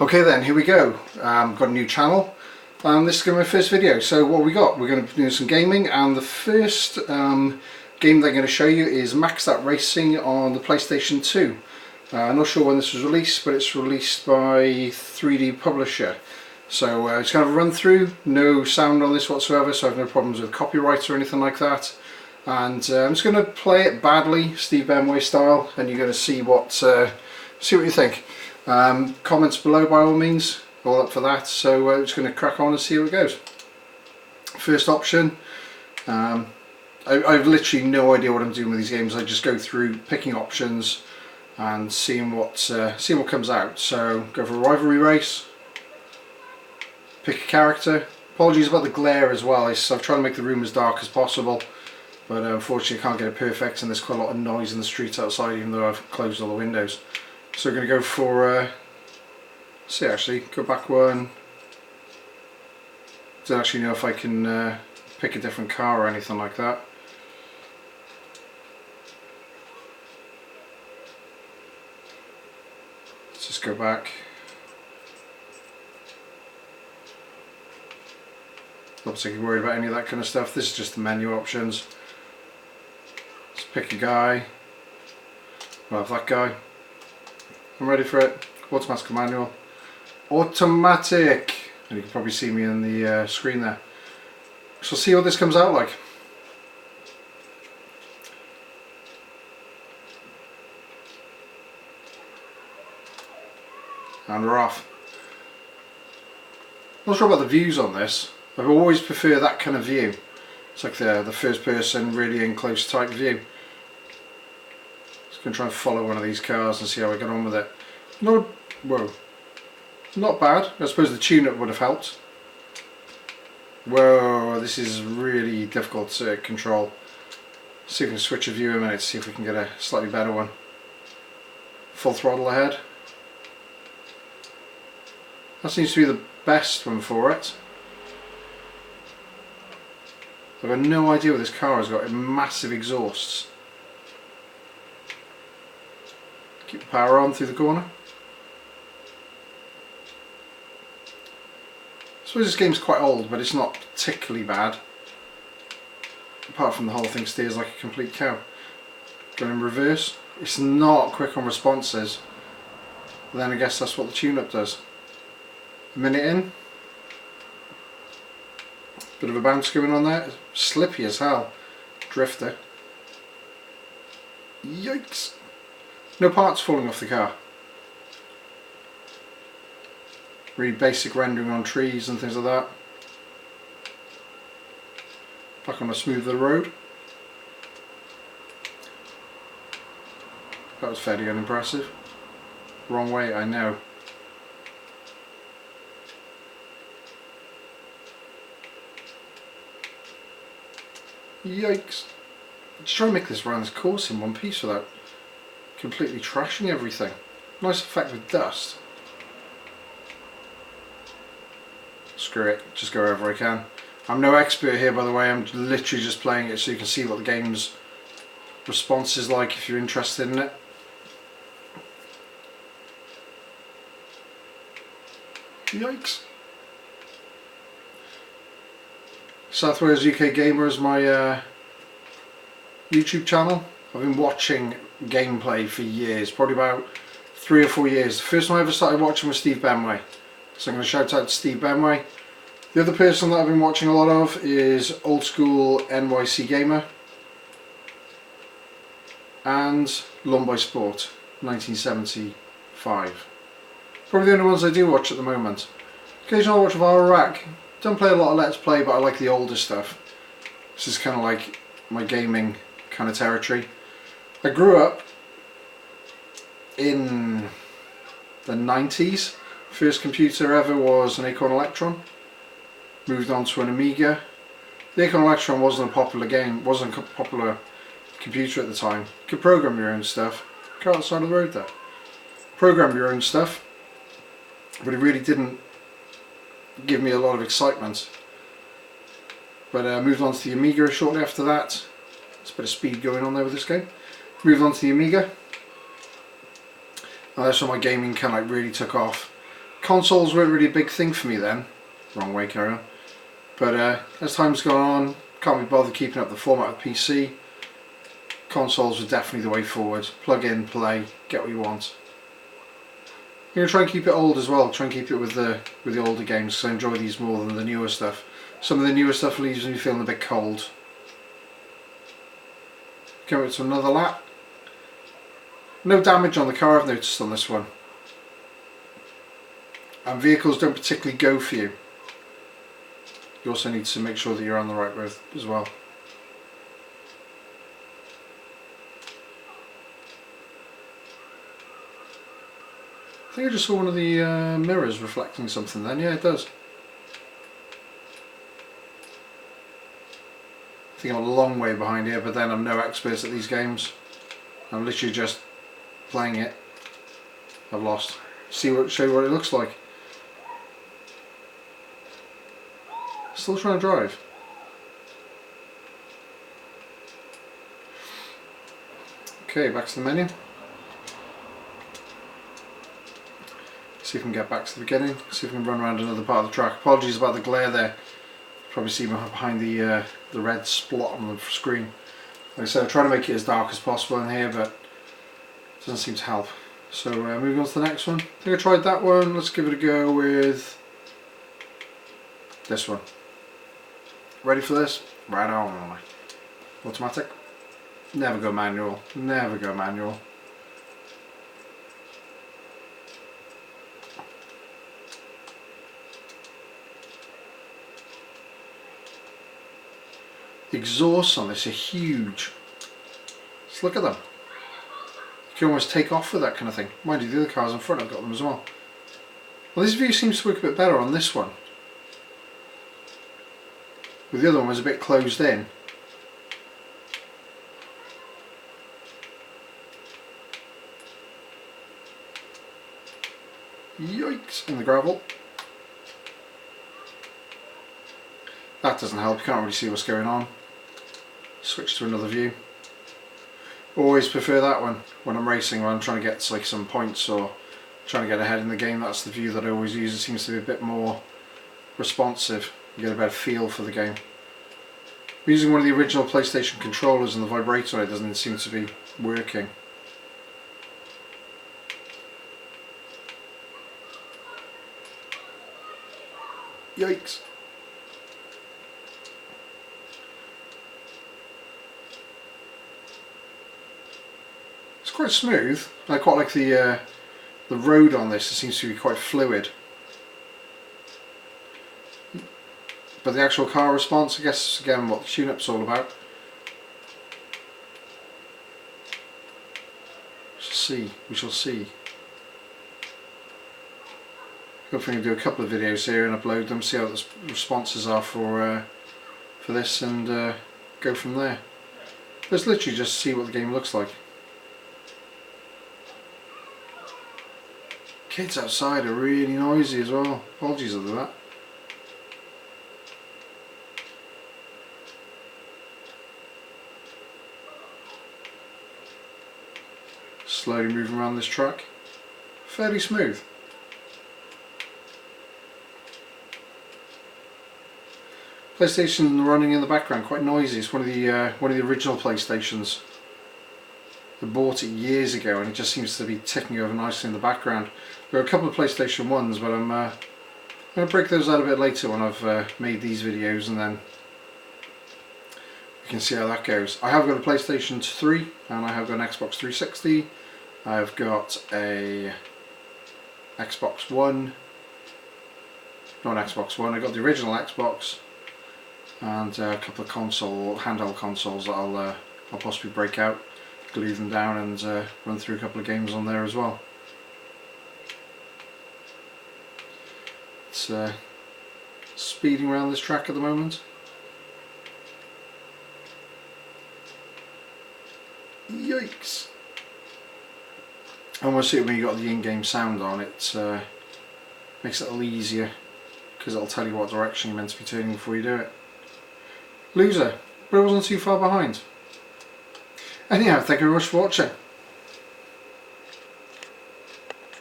Okay then, here we go. Got a new channel and this is going to be my first video. So what we got, we're going to be doing some gaming, and the first game that I'm going to show you is Maxed Out Racing on the Playstation 2. I'm not sure when this was released, but it's released by 3D Publisher. So it's kind of a run through, no sound on this whatsoever, so I have no problems with copyright or anything like that. And I'm just going to play it badly, Steve Benway style, and you're going to see what you think. Comments below by all means, all up for that. So we're just going to crack on and see how it goes. First option, I've literally no idea what I'm doing with these games. I just go through picking options and seeing what comes out. So go for a rivalry race, pick a character. Apologies about the glare as well. I've tried to make the room as dark as possible, but unfortunately I can't get it perfect, and there's quite a lot of noise in the street outside even though I've closed all the windows. So we're going to go for, go back one. Don't actually know if I can pick a different car or anything like that. Let's just go back. Not particularly worried about any of that kind of stuff. This is just the menu options. Let's pick a guy. We'll have that guy. I'm ready for it. Automatic or manual? Automatic! And you can probably see me in the screen there. So see what this comes out like. And we're off. Not sure about the views on this. I always prefer that kind of view. It's like the first person, really in close type view. Just going to try and follow one of these cars and see how I get on with it. Not bad. I suppose the tune-up would have helped. Whoa, this is really difficult to control. See if we can switch a view in a minute, see if we can get a slightly better one. Full throttle ahead. That seems to be the best one for it. I've got no idea what this car has got. Massive exhausts. Keep the power on through the corner. I suppose this game's quite old, but it's not particularly bad. Apart from the whole thing steers like a complete cow. Going in reverse. It's not quick on responses. But then I guess that's what the tune-up does. A minute in. Bit of a bounce going on there. Slippy as hell. Drifter. Yikes. No parts falling off the car. Really basic rendering on trees and things like that. Back on a smoother road. That was fairly unimpressive. Wrong way, I know. Yikes. Just try and make this round this course in one piece without completely trashing everything. Nice effect with dust. Screw it, just go wherever I can. I'm no expert here, by the way. I'm literally just playing it so you can see what the game's response is like if you're interested in it. Yikes. South Wales UK Gamer is my YouTube channel. I've been watching gameplay for years, probably about 3 or 4 years. The first time I ever started watching was Steve Benway. So I'm going to shout out to Steve Benway. The other person that I've been watching a lot of is Old School NYC Gamer and Lawn by Sport 1975. Probably the only ones I do watch at the moment. Occasionally I watch Rack. Don't play a lot of Let's Play, but I like the older stuff. This is kind of like my gaming kind of territory. I grew up in the 90s. First computer ever was an Acorn Electron. Moved on to an Amiga. The Acorn Electron wasn't a popular game, wasn't a popular computer at the time. You could program your own stuff. Go outside of the road there. Program your own stuff. But it really didn't give me a lot of excitement. But moved on to the Amiga shortly after that. There's a bit of speed going on there with this game. Moved on to the Amiga. And that's when my gaming kind of like really took off. Consoles weren't really a big thing for me then. Wrong way, carry on. But as time's gone on, can't be bothered keeping up the format of PC. Consoles are definitely the way forward. Plug in, play, get what you want. I'm going to try and keep it old as well. Try and keep it with the older games, because I enjoy these more than the newer stuff. Some of the newer stuff leaves me feeling a bit cold. Going to another lap. No damage on the car I've noticed on this one. And vehicles don't particularly go for you. You also need to make sure that you're on the right road as well. I think I just saw one of the mirrors reflecting something then. Yeah, it does. I think I'm a long way behind here, but then I'm no expert at these games. I'm literally just playing it. I've lost. Show you what it looks like. Still trying to drive. Okay, back to the menu. See if we can get back to the beginning. See if we can run around another part of the track. Apologies about the glare there. Probably see me behind the red splot on the screen. Like I said, I try to make it as dark as possible in here, but it doesn't seem to help. So moving on to the next one. I think I tried that one. Let's give it a go with this one. Ready for this? Right on. Automatic. Never go manual. Never go manual. The exhausts on this are huge. Just look at them. You can almost take off with that kind of thing. Mind you, the other cars in front have got them as well. Well, this view seems to work a bit better on this one. With the other one was a bit closed in. Yikes, in the gravel. That doesn't help, you can't really see what's going on. Switch to another view. Always prefer that one when I'm racing, when I'm trying to get like some points or trying to get ahead in the game. That's the view that I always use. It seems to be a bit more responsive. You get a better feel for the game. I'm using one of the original PlayStation controllers and the vibrator on it doesn't seem to be working. Yikes. It's quite smooth. I quite like the road on this. It seems to be quite fluid. But the actual car response, I guess, again, what the tune-up's all about. We shall see. Hopefully I can do a couple of videos here and upload them, see how the responses are for this, and go from there. Let's literally just see what the game looks like. Kids outside are really noisy as well. Apologies for that. Slowly moving around this track. Fairly smooth. PlayStation running in the background, quite noisy. It's one of the original PlayStations. I bought it years ago, and it just seems to be ticking over nicely in the background. There are a couple of PlayStation 1s, but I'm going to break those out a bit later when I've made these videos, and then you can see how that goes. I have got a PlayStation 3, and I have got an Xbox 360. I've got a Xbox One. Not an Xbox One. I got the original Xbox, and a couple of handheld consoles that I'll possibly break out, glue them down, and run through a couple of games on there as well. It's speeding around this track at the moment. Yikes! And we'll see when you got the in-game sound on. It makes it a little easier, because it'll tell you what direction you're meant to be turning before you do it. Loser, but I wasn't too far behind. Anyhow, thank you very much for watching.